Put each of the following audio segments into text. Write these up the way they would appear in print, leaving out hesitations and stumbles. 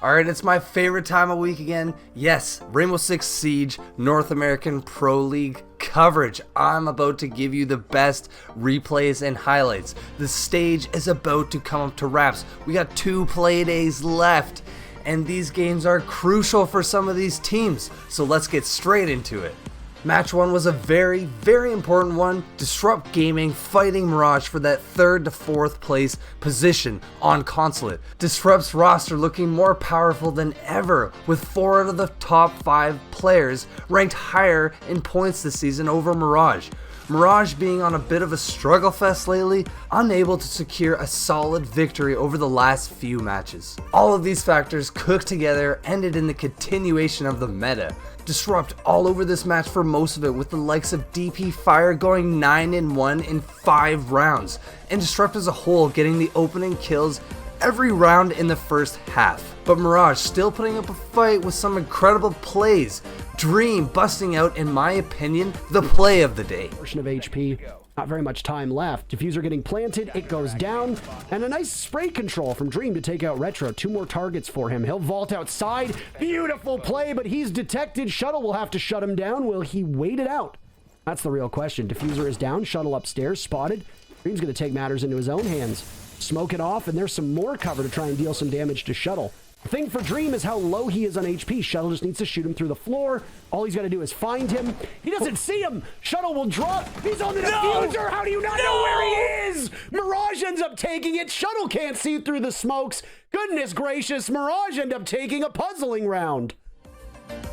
Alright, it's my favorite time of week again. Yes, Rainbow Six Siege North American Pro League coverage. I'm about to give you the best replays and highlights. The stage is about to come up to wraps. We got 2 play days left, and these games are crucial for some of these teams. So let's get straight into it. Match 1 was a very important one. Disrupt Gaming fighting Mirage for that 3rd to 4th place position on Consulate. Disrupt's roster looking more powerful than ever, with 4 out of the top 5 players ranked higher in points this season over Mirage. Mirage being on a bit of a struggle fest lately, unable to secure a solid victory over the last few matches. All of these factors cooked together ended in the continuation of the meta. Disrupt all over this match for most of it, with the likes of DP Fire going 9-1 in 5 rounds, and Disrupt as a whole getting the opening kills every round in the first half. But Mirage still putting up a fight with some incredible plays. Dream busting out, in my opinion, the play of the day. Portion of HP, not very much time left. Diffuser getting planted, it goes down, and a nice spray control from Dream to take out Retro. 2 more targets for him. He'll vault outside. Beautiful play, but he's detected. Shuttle will have to shut him down. Will he wait it out? That's the real question. Diffuser is down, Shuttle upstairs, spotted. Dream's going to take matters into his own hands. Smoke it off, and there's some more cover to try and deal some damage to Shuttle. The thing for Dream is how low he is on HP. Shuttle just needs to shoot him through the floor. All he's got to do is find him. He doesn't see him. Shuttle will drop. He's on the diffuser. How do you not know where he is? Mirage ends up taking it. Shuttle can't see through the smokes. Goodness gracious, Mirage end up taking a puzzling round.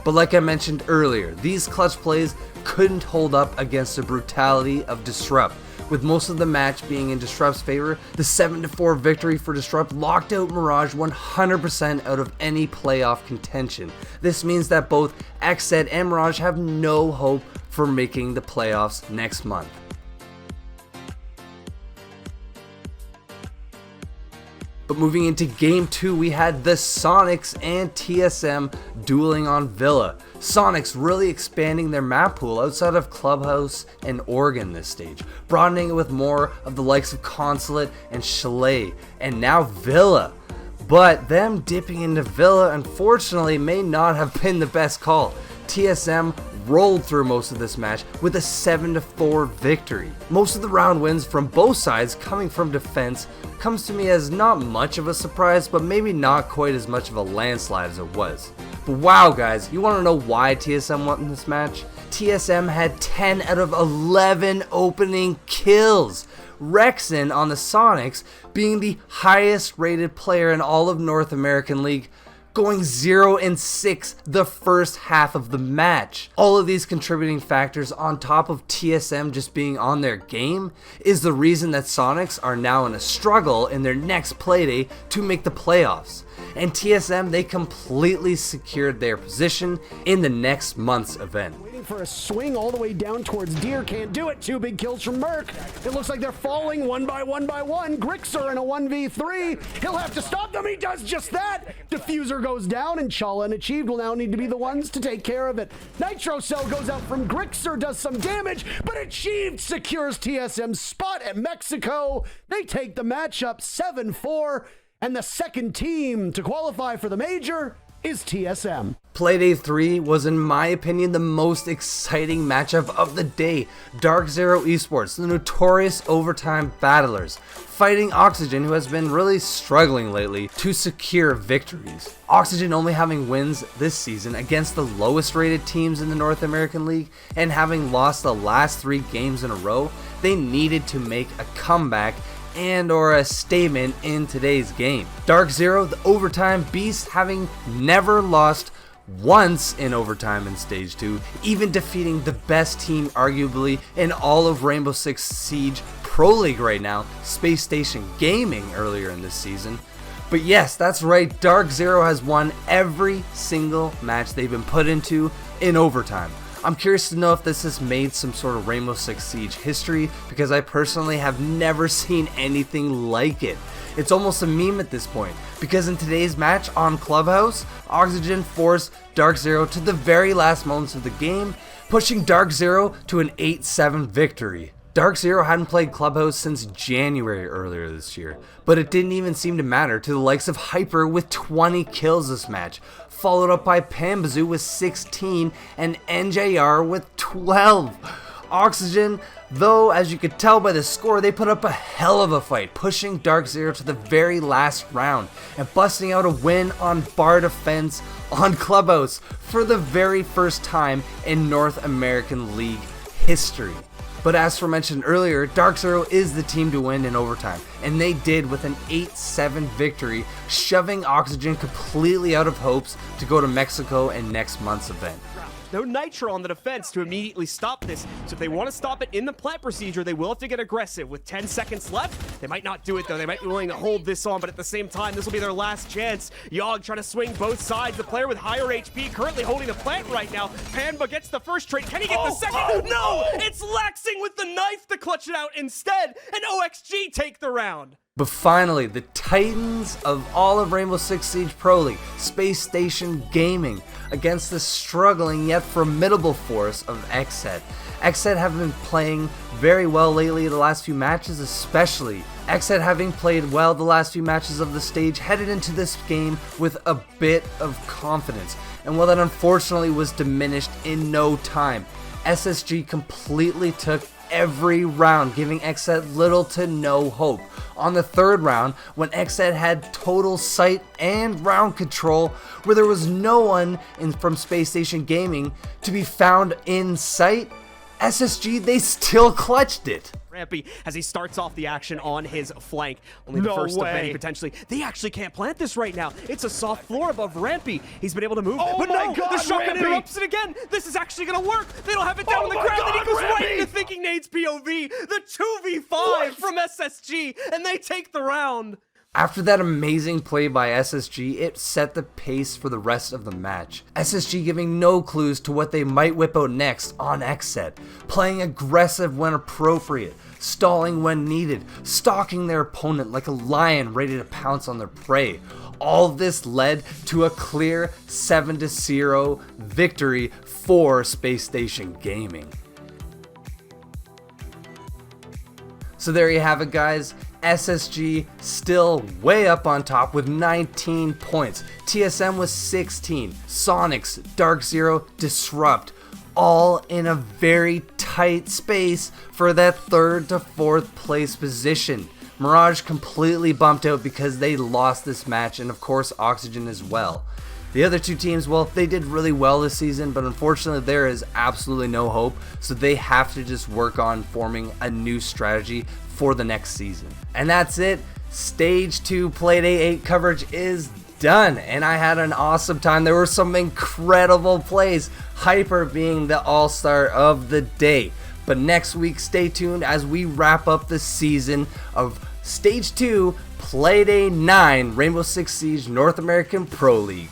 But like I mentioned earlier, these clutch plays couldn't hold up against the brutality of Disrupt. With most of the match being in Disrupt's favor, the 7-4 victory for Disrupt locked out Mirage 100% out of any playoff contention. This means that both XZ and Mirage have no hope for making the playoffs next month. But moving into game 2, we had the Sonics and TSM dueling on Villa. Sonics really expanding their map pool outside of Clubhouse and Oregon this stage, broadening it with more of the likes of Consulate and Chalet, and now Villa. But them dipping into Villa, unfortunately, may not have been the best call. TSM rolled through most of this match with a 7-4 victory. Most of the round wins from both sides coming from defense comes to me as not much of a surprise, but maybe not quite as much of a landslide as it was. But wow guys, you want to know why TSM won this match? TSM had 10 out of 11 opening kills. Rexon on the Sonics being the highest rated player in all of North American League, going 0-6 the first half of the match. All of these contributing factors on top of TSM just being on their game is the reason that Sonics are now in a struggle in their next playday to make the playoffs. And TSM, they completely secured their position in the next month's event. For a swing all the way down towards Deer, can't do it. 2 big kills from Merc. It looks like they're falling one by one. Grixer in a 1v3. He'll have to stop them. He does just that. Diffuser goes down, and Chala and Achieved will now need to be the ones to take care of it. Nitro Cell goes out from Grixer, does some damage, but Achieved secures TSM's spot at Mexico. They take the matchup 7-4, and the second team to qualify for the major is TSM. Playday 3 was, in my opinion, the most exciting matchup of the day. Dark Zero Esports, the notorious overtime battlers, fighting Oxygen, who has been really struggling lately to secure victories. Oxygen only having wins this season against the lowest rated teams in the North American League, and having lost the last 3 games in a row, they needed to make a comeback and/or a statement in today's game. Dark Zero, the overtime beast, having never lost once in overtime in Stage 2, even defeating the best team arguably in all of Rainbow Six Siege Pro League right now, SpaceStation Gaming, earlier in this season. But yes, that's right, Dark Zero has won every single match they've been put into in overtime. I'm curious to know if this has made some sort of Rainbow Six Siege history, because I personally have never seen anything like it. It's almost a meme at this point, because in today's match on Clubhouse, Oxygen forced Dark Zero to the very last moments of the game, pushing Dark Zero to an 8-7 victory. Dark Zero hadn't played Clubhouse since January earlier this year, but it didn't even seem to matter to the likes of Hyper with 20 kills this match, followed up by Pambazoo with 16 and NJR with 12. Oxygen, though, as you could tell by the score, they put up a hell of a fight, pushing Dark Zero to the very last round and busting out a win on bar defense on Clubhouse for the very first time in North American League history. But as mentioned earlier, Dark Zero is the team to win in overtime, and they did with an 8-7 victory, shoving Oxygen completely out of hopes to go to Mexico in next month's event. No nitro on the defense to immediately stop this. So if they want to stop it in the plant procedure, they will have to get aggressive. With 10 seconds left, they might not do it though. They might be willing to hold this on, but at the same time, this will be their last chance. Yogg trying to swing both sides. The player with higher HP currently holding the plant right now. Panba gets the first trade. Can he get the second? No! It's Laxing with the knife to clutch it out instead, and OXG take the round. But finally, the titans of all of Rainbow Six Siege Pro League, SpaceStation Gaming, against the struggling yet formidable force of XSET. XSET have been playing very well lately the last few matches, especially. XSET having played well the last few matches of the stage, headed into this game with a bit of confidence. And while that unfortunately was diminished in no time, SSG completely took every round, giving XSET little to no hope. On the third round, when XSET had total sight and round control, where there was no one from SpaceStation Gaming to be found in sight, SSG, they still clutched it. Rampy as he starts off the action on his flank. Only the first of many potentially. They actually can't plant this right now. It's a soft floor above Rampy. He's been able to move. But no, the shotgun interrupts it again. This is actually going to work. They don't have it down on the ground. And he goes right into Thinking Nade's POV. The 2v5 from SSG. And they take the round. After that amazing play by SSG, it set the pace for the rest of the match. SSG giving no clues to what they might whip out next on XSET, playing aggressive when appropriate, stalling when needed, stalking their opponent like a lion ready to pounce on their prey. All this led to a clear 7-0 victory for SpaceStation Gaming. So there you have it, guys. SSG still way up on top with 19 points. TSM was 16. Sonics, Dark Zero, Disrupt, all in a very tight space for that 3rd to 4th place position. Mirage completely bumped out because they lost this match, and of course Oxygen as well. The other two teams, well, they did really well this season, but unfortunately there is absolutely no hope, so they have to just work on forming a new strategy for the next season. And that's it. Stage 2 Playday 8 coverage is done, and I had an awesome time. There were some incredible plays, Hyper being the all-star of the day. But next week, stay tuned as we wrap up the season of Stage 2 Playday 9 Rainbow Six Siege North American Pro League.